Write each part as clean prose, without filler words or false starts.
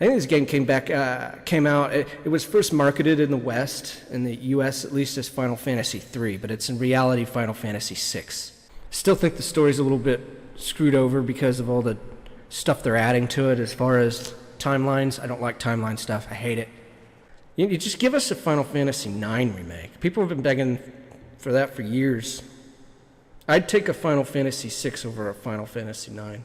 I think this game came out. It was first marketed in the West, in the U.S. at least, as Final Fantasy III, but it's in reality Final Fantasy VI. Still think the story's a little bit screwed over because of all the stuff they're adding to it as far as timelines. I don't like timeline stuff. I hate it. You just give us a Final Fantasy IX remake. People have been begging for that for years. I'd take a Final Fantasy VI over a Final Fantasy IX.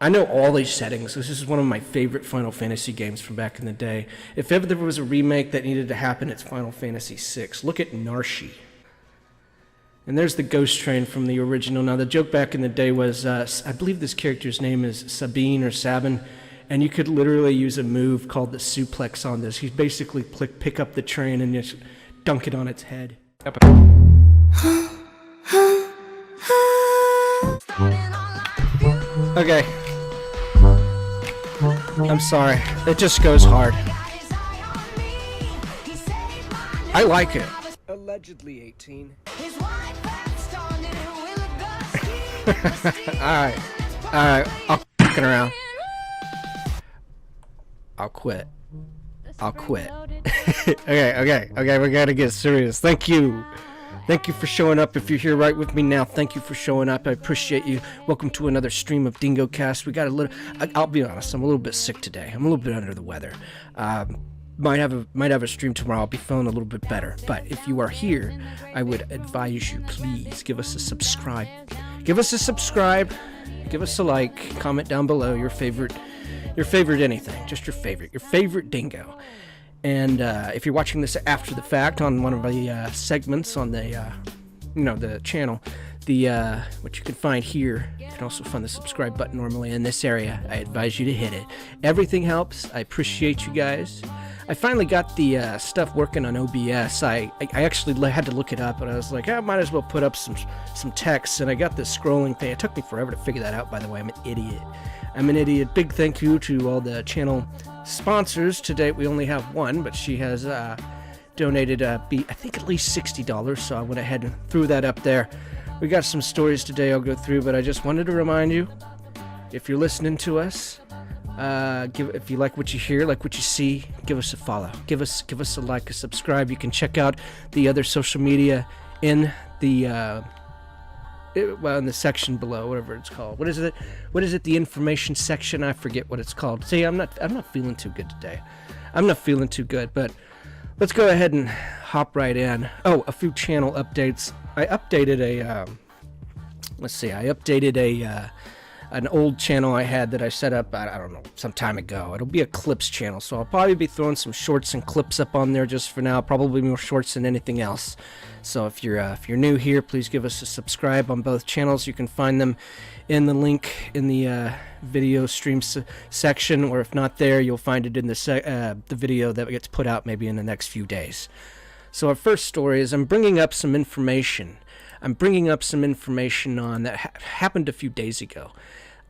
I know all these settings. This is one of my favorite Final Fantasy games from back in the day. If ever there was a remake that needed to happen, it's Final Fantasy VI. Look at Narshe. And there's the ghost train from the original. Now, the joke back in the day was, I believe this character's name is Sabine or Sabin, and you could literally use a move called the suplex on this. You basically pick up the train and just dunk it on its head. Okay. I'm sorry. It just goes hard. I like it. Allegedly 18. Alright. I'll fucking around. I'll quit. Okay, we gotta get serious. Thank you for showing up. If you're here right with me now, thank you for showing up. I appreciate you. Welcome to another stream of DingoCast. We got a little, I'll be honest, I'm a little bit sick today. I'm a little bit under the weather. Might have a stream tomorrow. I'll be feeling a little bit better. But if you are here, I would advise you, please give us a subscribe. Give us a like, comment down below your favorite anything, just your favorite dingo. And if you're watching this after the fact on one of the segments on the the channel, what you can find here, you can also find the subscribe button normally in this area. I advise you to hit it. Everything helps. I appreciate you guys. I finally got the stuff working on OBS. I actually had to look it up, and I was like, I might as well put up some text, and I got this scrolling thing. It took me forever to figure that out, by the way. I'm an idiot. Big thank you to all the channel sponsors. To date, we only have one, but she has donated, I think, at least $60, so I went ahead and threw that up there. We got some stories today I'll go through, but I just wanted to remind you, if you're listening to us, if you like what you hear, like what you see, give us a follow. Give us a like, a subscribe. You can check out the other social media in the in the section below, whatever it's called. What is it? The information section? I forget what it's called. See, I'm not feeling too good today. I'm not feeling too good, but let's go ahead and hop right in. Oh, a few channel updates. I updated an old channel I had that I set up, I don't know, some time ago. It'll be a clips channel, so I'll probably be throwing some shorts and clips up on there just for now. Probably more shorts than anything else. So if you're new here, please give us a subscribe on both channels. You can find them in the link in the video stream section, or if not there, you'll find it in the video that gets put out maybe in the next few days. So our first story is I'm bringing up some information on that happened a few days ago.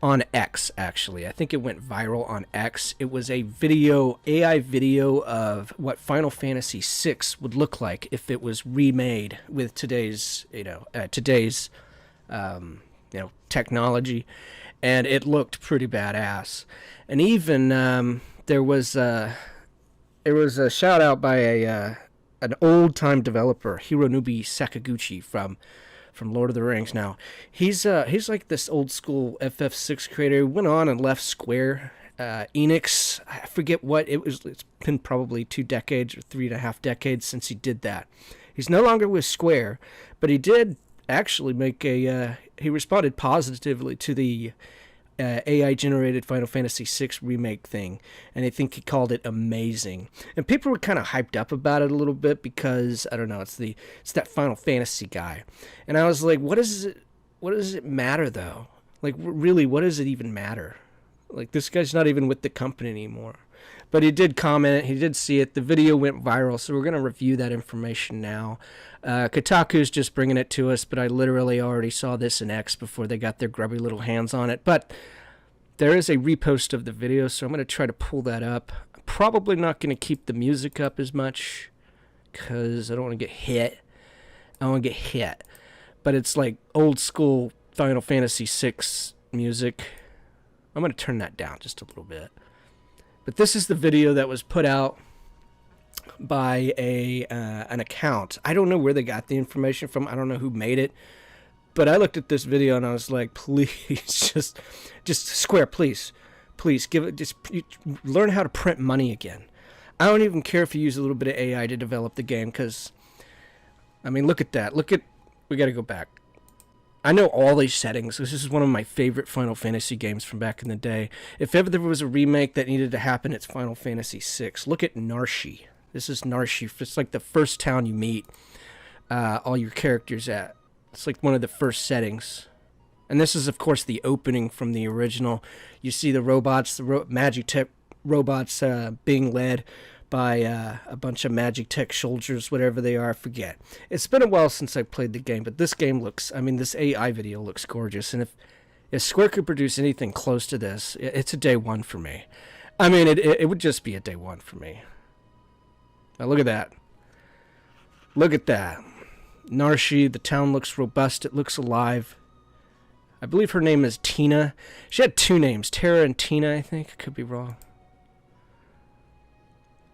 On X, actually. I think it went viral on X. It was a AI video of what Final Fantasy VI would look like if it was remade with today's technology, and it looked pretty badass. And even there was a shout out by an old time developer, Hironobu Sakaguchi from Lord of the Rings. Now, he's like this old school FF6 creator. He went on and left Square Enix. I forget what it was. It's been probably 2 decades or 3.5 decades since he did that. He's no longer with Square, but he did actually make he responded positively to the AI-generated Final Fantasy VI remake thing, and I think he called it amazing. And people were kind of hyped up about it a little bit because, I don't know, it's that Final Fantasy guy. And I was like, what does it matter, though? Like, really, what does it even matter? Like, this guy's not even with the company anymore. But he did comment, he did see it, the video went viral, so we're going to review that information now. Kotaku's just bringing it to us, but I literally already saw this in X before they got their grubby little hands on it. But there is a repost of the video, so I'm going to try to pull that up. I'm probably not going to keep the music up as much because I don't want to get hit. But it's like old school Final Fantasy VI music. I'm going to turn that down just a little bit. But this is the video that was put out by an account. I don't know where they got the information from. I don't know who made it. But I looked at this video and I was like, please, just Square, please give it, just learn how to print money again. I don't even care if you use a little bit of AI to develop the game, because, I mean, look at that. We got to go back. I know all these settings. This is one of my favorite Final Fantasy games from back in the day. If ever there was a remake that needed to happen, it's Final Fantasy VI. Look at Narshi. This is Narshi. It's like the first town you meet all your characters at. It's like one of the first settings. And this is, of course, the opening from the original. You see the robots, magic tech robots being led by a bunch of magic tech soldiers, whatever they are, I forget. It's been a while since I played the game, but this game looks, I mean, this AI video looks gorgeous. And if Square could produce anything close to this, it's a day one for me. I mean, it would just be a day one for me. Now, look at that. Look at that. Narshi, the town looks robust. It looks alive. I believe her name is Tina. She had two names, Tara and Tina, I think. I could be wrong.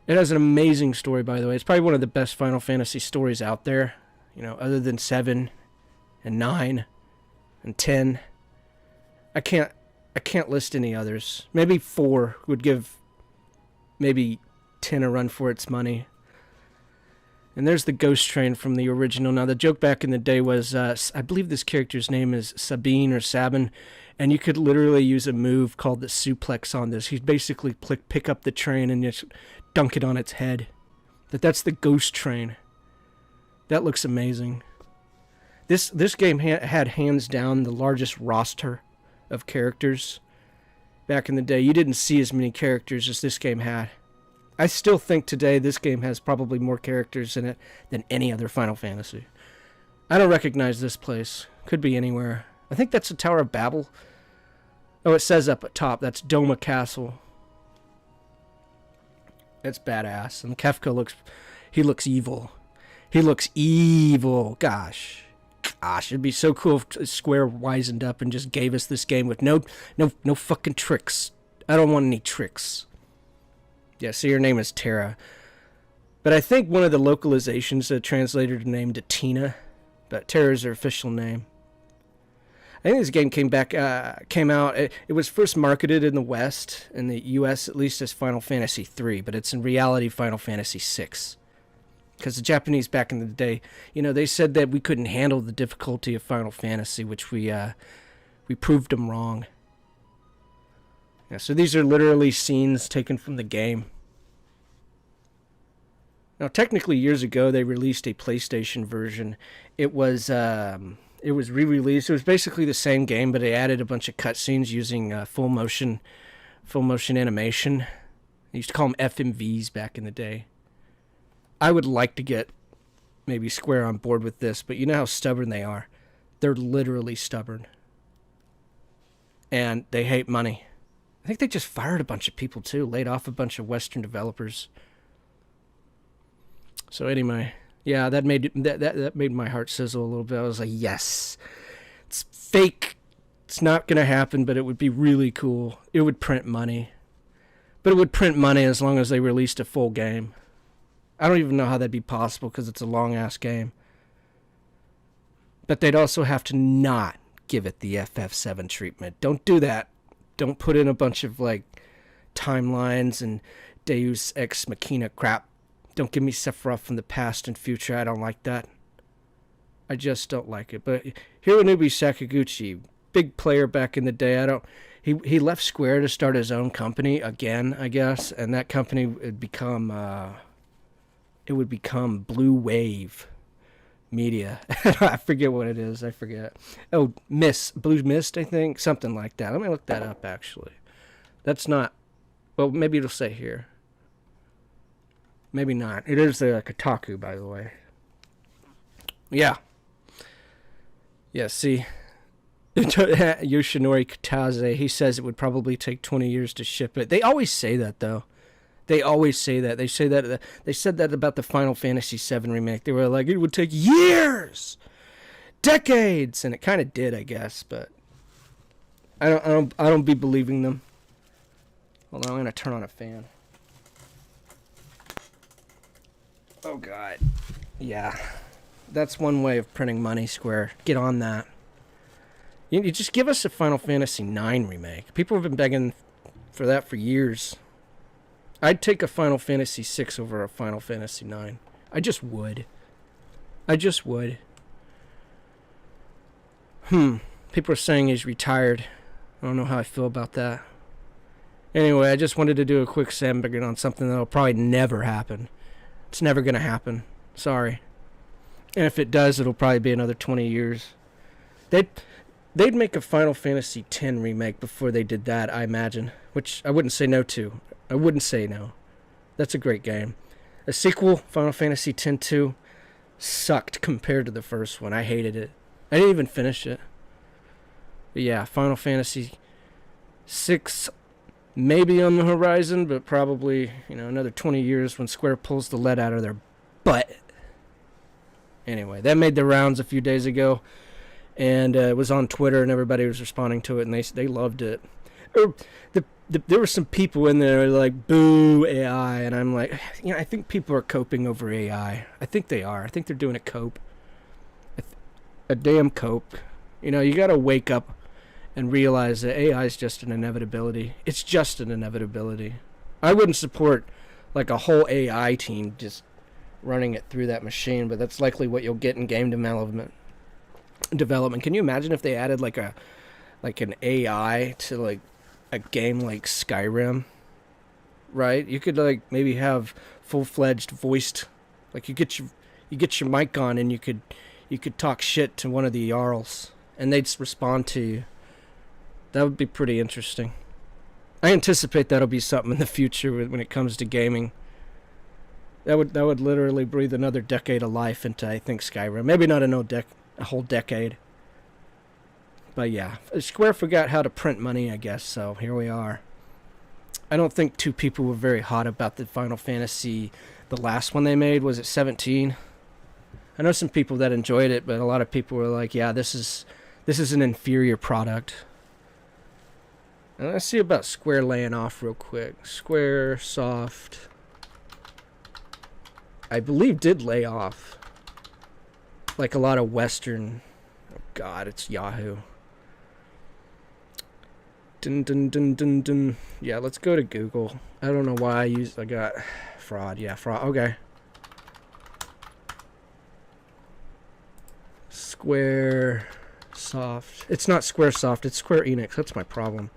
It has an amazing story, by the way. It's probably one of the best Final Fantasy stories out there. You know, other than 7 and 9 and 10. I can't list any others. Maybe 4 would give maybe 10 a run for its money. And there's the ghost train from the original. Now, the joke back in the day was, I believe this character's name is Sabine or Sabin, and you could literally use a move called the suplex on this. He'd basically pick up the train and just dunk it on its head. That's the ghost train. That looks amazing. This game had hands down the largest roster of characters back in the day. You didn't see as many characters as this game had. I still think today this game has probably more characters in it than any other Final Fantasy. I don't recognize this place. Could be anywhere. I think that's the Tower of Babel. Oh, it says up at top, that's Doma Castle. That's badass. And Kefka looks evil. He looks evil. Gosh, it'd be so cool if Square wisened up and just gave us this game with no fucking tricks. I don't want any tricks. Yeah, so your name is Tara. But I think one of the localizations translated her name to Tina. But Tara is her official name. I think this game came out. It was first marketed in the West, in the U.S. at least, as Final Fantasy III, but it's in reality Final Fantasy VI. Because the Japanese back in the day, you know, they said that we couldn't handle the difficulty of Final Fantasy, which we proved them wrong. Yeah, so these are literally scenes taken from the game. Now, technically, years ago, they released a PlayStation version. It was re-released. It was basically the same game, but they added a bunch of cutscenes using full motion animation. They used to call them FMVs back in the day. I would like to get maybe Square on board with this, but you know how stubborn they are. They're literally stubborn. And they hate money. I think they just fired a bunch of people too, laid off a bunch of Western developers. So anyway, yeah, that made my heart sizzle a little bit. I was like, yes, it's fake. It's not gonna happen, but it would be really cool. It would print money, but it would print money as long as they released a full game. I don't even know how that'd be possible because it's a long ass game. But they'd also have to not give it the FF7 treatment. Don't do that. Don't put in a bunch of, like, timelines and Deus Ex Machina crap. Don't give me Sephiroth from the past and future. I don't like that. I just don't like it. But Hironobu Sakaguchi, big player back in the day. He left Square to start his own company again, I guess. And that company would become Blue Wave Media. I forget what it is. I forget. Oh, Blue Mist, I think. Something like that. Let me look that up, actually. That's not... Well, maybe it'll say here. Maybe not. It is Kotaku, by the way. Yeah. Yeah, see. Yoshinori Kataze, he says it would probably take 20 years to ship it. They always say that, though. They always say that. They said that about the Final Fantasy VII remake. They were like, it would take years, decades, and it kind of did, I guess. But I don't be believing them. Hold on, I'm gonna turn on a fan. Oh god. Yeah. That's one way of printing money, Square. Get on that. You just give us a Final Fantasy IX remake. People have been begging for that for years. I'd take a Final Fantasy VI over a Final Fantasy IX. I just would. People are saying he's retired. I don't know how I feel about that. Anyway, I just wanted to do a quick sandbagging on something that'll probably never happen. It's never going to happen. Sorry. And if it does, it'll probably be another 20 years. They'd make a Final Fantasy X remake before they did that, I imagine. Which I wouldn't say no to. I wouldn't say no. That's a great game. A sequel, Final Fantasy X-2, sucked compared to the first one. I hated it. I didn't even finish it. But yeah, Final Fantasy VI maybe on the horizon, but probably, another 20 years when Square pulls the lead out of their butt. Anyway, that made the rounds a few days ago, and it was on Twitter, and everybody was responding to it, and they loved it. There were some people in there like, boo AI, and I'm like, I think people are coping over AI. I think they are. I think they're doing a cope. A damn cope. You gotta wake up and realize that AI is just an inevitability. It's just an inevitability. I wouldn't support like a whole AI team just running it through that machine, but that's likely what you'll get in game development. Can you imagine if they added like an AI to like a game like Skyrim? Right? You could like maybe have full-fledged voiced, like you get your mic on and you could talk shit to one of the Jarls and they'd respond to you. That would be pretty interesting. I anticipate that'll be something in the future when it comes to gaming. That would literally breathe another decade of life into, I think, Skyrim. Maybe not a whole decade. But yeah, Square forgot how to print money, I guess, so here we are. I don't think two people were very hot about the Final Fantasy, the last one they made. Was it 17? I know some people that enjoyed it, but a lot of people were like, yeah, this is an inferior product. And let's see about Square laying off real quick. Squaresoft, I believe, did lay off. Like a lot of Western... Oh god, it's Yahoo. Dun dun dun dun dun. Yeah, let's go to Google. I don't know why I got fraud. Yeah, fraud. Okay. Squaresoft. It's not Squaresoft, it's Square Enix. That's my problem.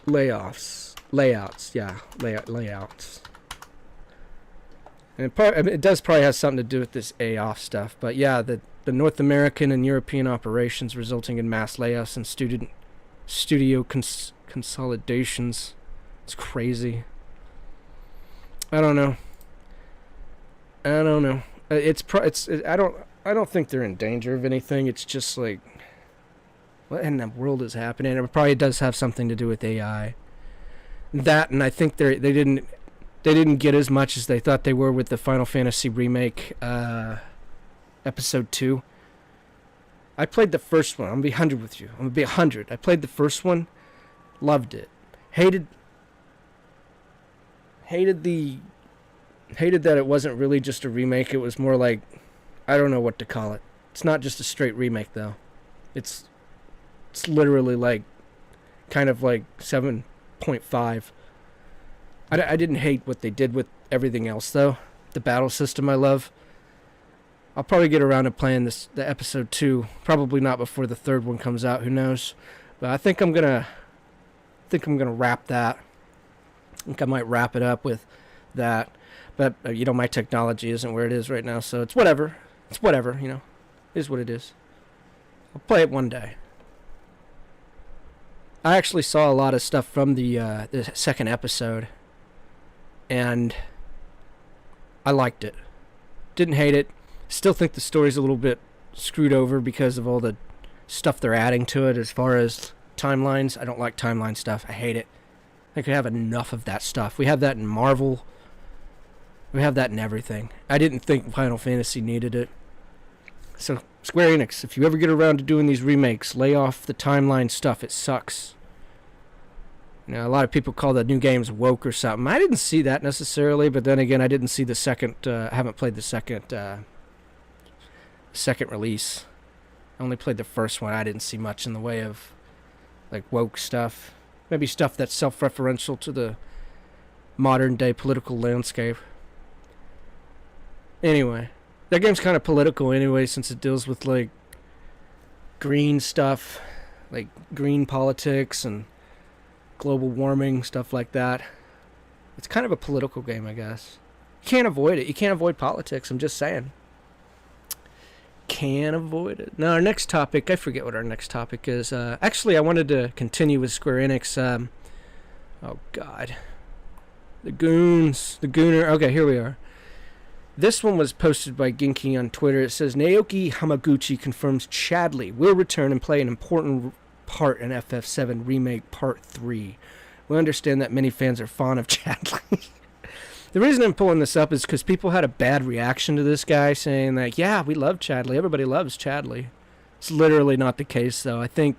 Layouts. Yeah, layouts. And it does probably have something to do with this AOF stuff, but yeah, the North American and European operations resulting in mass layoffs and studio consolidations. It's crazy. I don't know. I don't think they're in danger of anything. It's just like, what in the world is happening? It probably does have something to do with AI. That, and I think they didn't get as much as they thought they were with the Final Fantasy Remake Episode 2. I played the first one. I'm going to be 100 with you. I'm going to be 100. I played the first one. Loved it. Hated that it wasn't really just a remake. It was more like, I don't know what to call it. It's not just a straight remake, though. It's literally like, kind of like 7.5. I didn't hate what they did with everything else, though. The battle system I love. I'll probably get around to playing the episode 2. Probably not before the third one comes out. Who knows? But I think I'm gonna wrap that. I think I might wrap it up with that. But my technology isn't where it is right now, so it's whatever. It's whatever. It is what it is. I'll play it one day. I actually saw a lot of stuff from the second episode, and I liked it. Didn't hate it. Still think the story's a little bit screwed over because of all the stuff they're adding to it as far as timelines. I don't like timeline stuff. I hate it. I could have enough of that stuff. We have that in Marvel. We have that in everything. I didn't think Final Fantasy needed it. So, Square Enix, if you ever get around to doing these remakes, lay off the timeline stuff. It sucks. You know, a lot of people call the new games woke or something. I didn't see that necessarily, but then again, I didn't see the second. I haven't played the second release. I only played the first one. I didn't see much in the way of like woke stuff. Maybe stuff that's self-referential to the modern day political landscape. Anyway, that game's kind of political anyway, since it deals with like green stuff, like green politics and global warming, stuff like that. It's kind of a political game, I guess. You can't avoid it. You can't avoid politics, I'm just saying. Can't avoid it. Now, our next topic, I forget what our next topic is. Actually, I wanted to continue with Square Enix. Oh, God. The Goons. The Gooner. Okay, here we are. This one was posted by Ginky on Twitter. It says, Naoki Hamaguchi confirms Chadley will return and play an important part in FF7 Remake Part 3. We understand that many fans are fond of Chadley. The reason I'm pulling this up is because people had a bad reaction to this guy saying that, yeah, we love Chadley. Everybody loves Chadley. It's literally not the case, though. I think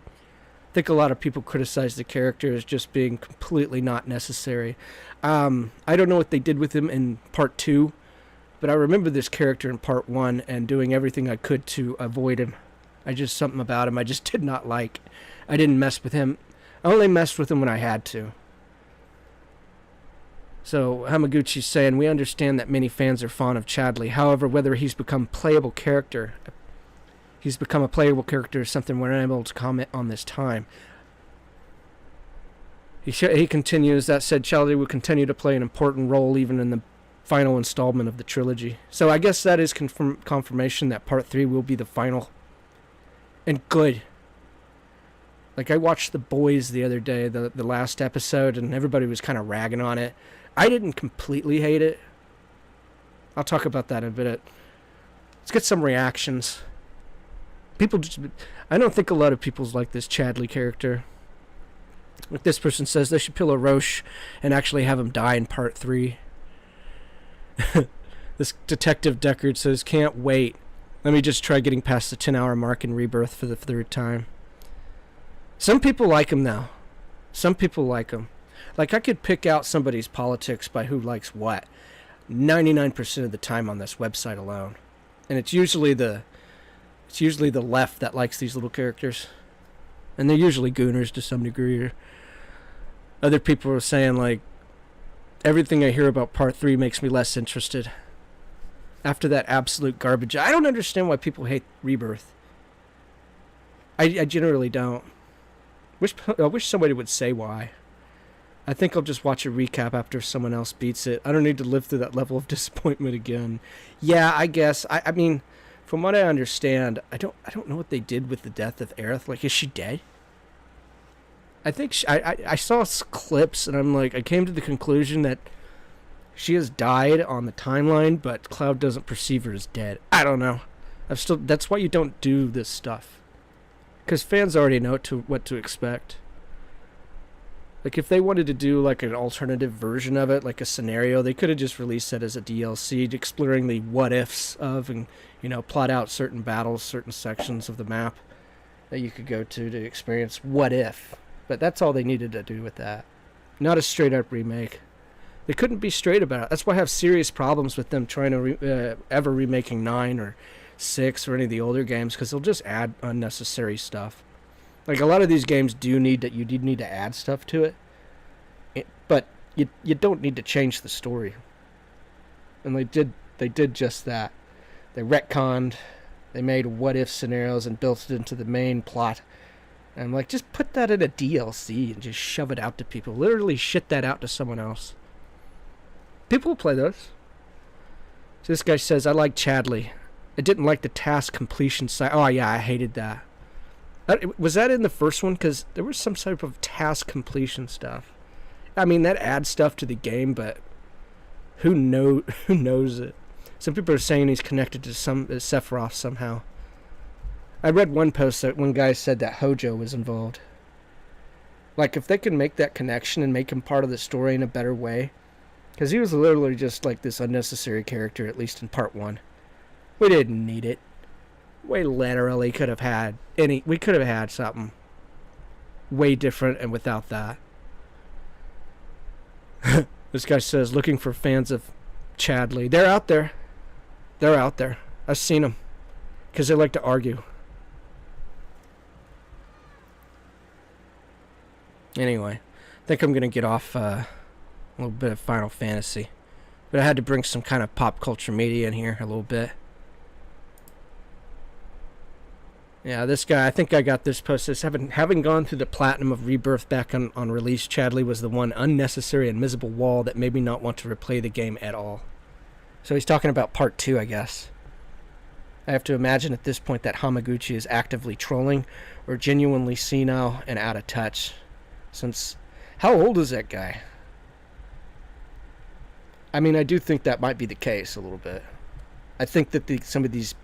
a lot of people criticize the character as just being completely not necessary. I don't know what they did with him in Part 2, but I remember this character in Part 1 and doing everything I could to avoid him. Something about him I just did not like. I didn't mess with him. I only messed with him when I had to. So Hamaguchi's saying, we understand that many fans are fond of Chadley. However, whether he's become a playable character is something we're unable to comment on this time. He continues, that said, Chadley will continue to play an important role even in the final installment of the trilogy. So I guess that is confirmation that Part 3 will be the final. And good. Like, I watched The Boys the other day, the last episode, and everybody was kind of ragging on it. I didn't completely hate it. I'll talk about that in a bit. Let's get some reactions. I don't think a lot of people's like this Chadley character. Like this person says, they should kill Roche and actually have him die in Part 3. This Detective Deckard says, can't wait. Let me just try getting past the 10-hour mark in Rebirth for the third time. Some people like him now. Some people like him. Like, I could pick out somebody's politics by who likes what 99% of the time on this website alone. And it's usually the left that likes these little characters. And they're usually gooners to some degree. Other people are saying, like, everything I hear about Part 3 makes me less interested. After that absolute garbage. I don't understand why people hate Rebirth. I generally don't. I wish somebody would say why. I think I'll just watch a recap after someone else beats it. I don't need to live through that level of disappointment again. Yeah, I guess. I mean, from what I understand, I don't know what they did with the death of Aerith. Like, is she dead? I think I saw clips, and I'm like, I came to the conclusion that she has died on the timeline, but Cloud doesn't perceive her as dead. I don't know. That's why you don't do this stuff, because fans already know what to expect. Like, if they wanted to do, like, an alternative version of it, like a scenario, they could have just released that as a DLC, exploring the what-ifs of, and, you know, plot out certain battles, certain sections of the map that you could go to experience what-if. But that's all they needed to do with that. Not a straight-up remake. They couldn't be straight about it. That's why I have serious problems with them trying to ever remaking 9 or 6 or any of the older games, because they'll just add unnecessary stuff. Like, a lot of these games you need to add stuff to it, but you don't need to change the story. And they did just that. They retconned, they made what-if scenarios and built it into the main plot. And I'm like, just put that in a DLC and just shove it out to people. Literally shit that out to someone else. People will play those. So this guy says, I like Chadley. I didn't like the task completion side. Oh, yeah, I hated that. Was that in the first one? Because there was some type of task completion stuff. I mean, that adds stuff to the game, but who knows it? Some people are saying he's connected to Sephiroth somehow. I read one post that one guy said that Hojo was involved. Like, if they can make that connection and make him part of the story in a better way. Because he was literally just like this unnecessary character, at least in Part 1. We didn't need it. We literally could have had we could have had something way different and without that. This guy says, looking for fans of Chadley. They're out there. They're out there. I've seen them. Because they like to argue. Anyway, I think I'm going to get off a little bit of Final Fantasy. But I had to bring some kind of pop culture media in here a little bit. Yeah, this guy, I think I got this post. This having gone through the platinum of Rebirth back on release, Chadley was the one unnecessary invisible wall that made me not want to replay the game at all. So he's talking about part 2, I guess. I have to imagine at this point that Hamaguchi is actively trolling or genuinely senile and out of touch. Since, how old is that guy? I mean, I do think that might be the case a little bit. I think that some of these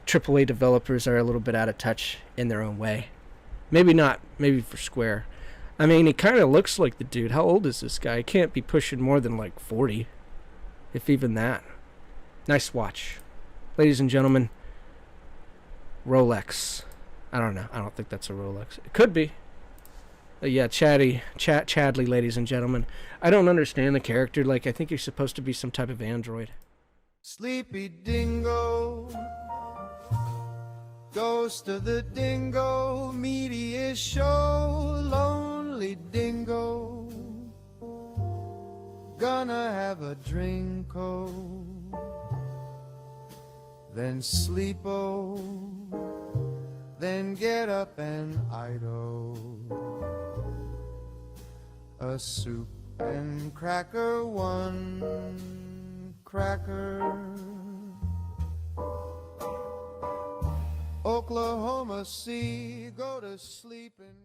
AAA developers are a little bit out of touch in their own way. Maybe not. Maybe for Square. I mean, he kind of looks like the dude. How old is this guy? He can't be pushing more than like 40. If even that. Nice watch. Ladies and gentlemen, Rolex. I don't know. I don't think that's a Rolex. It could be. Yeah, Chadley, ladies and gentlemen. I don't understand the character. Like, I think he's supposed to be some type of android. Sleepy Dingo, ghost of the Dingo, meteor show, lonely Dingo, gonna have a drinko, then sleepo, then get up and idle, a soup and cracker, one cracker. Oklahoma Sea, go to sleep and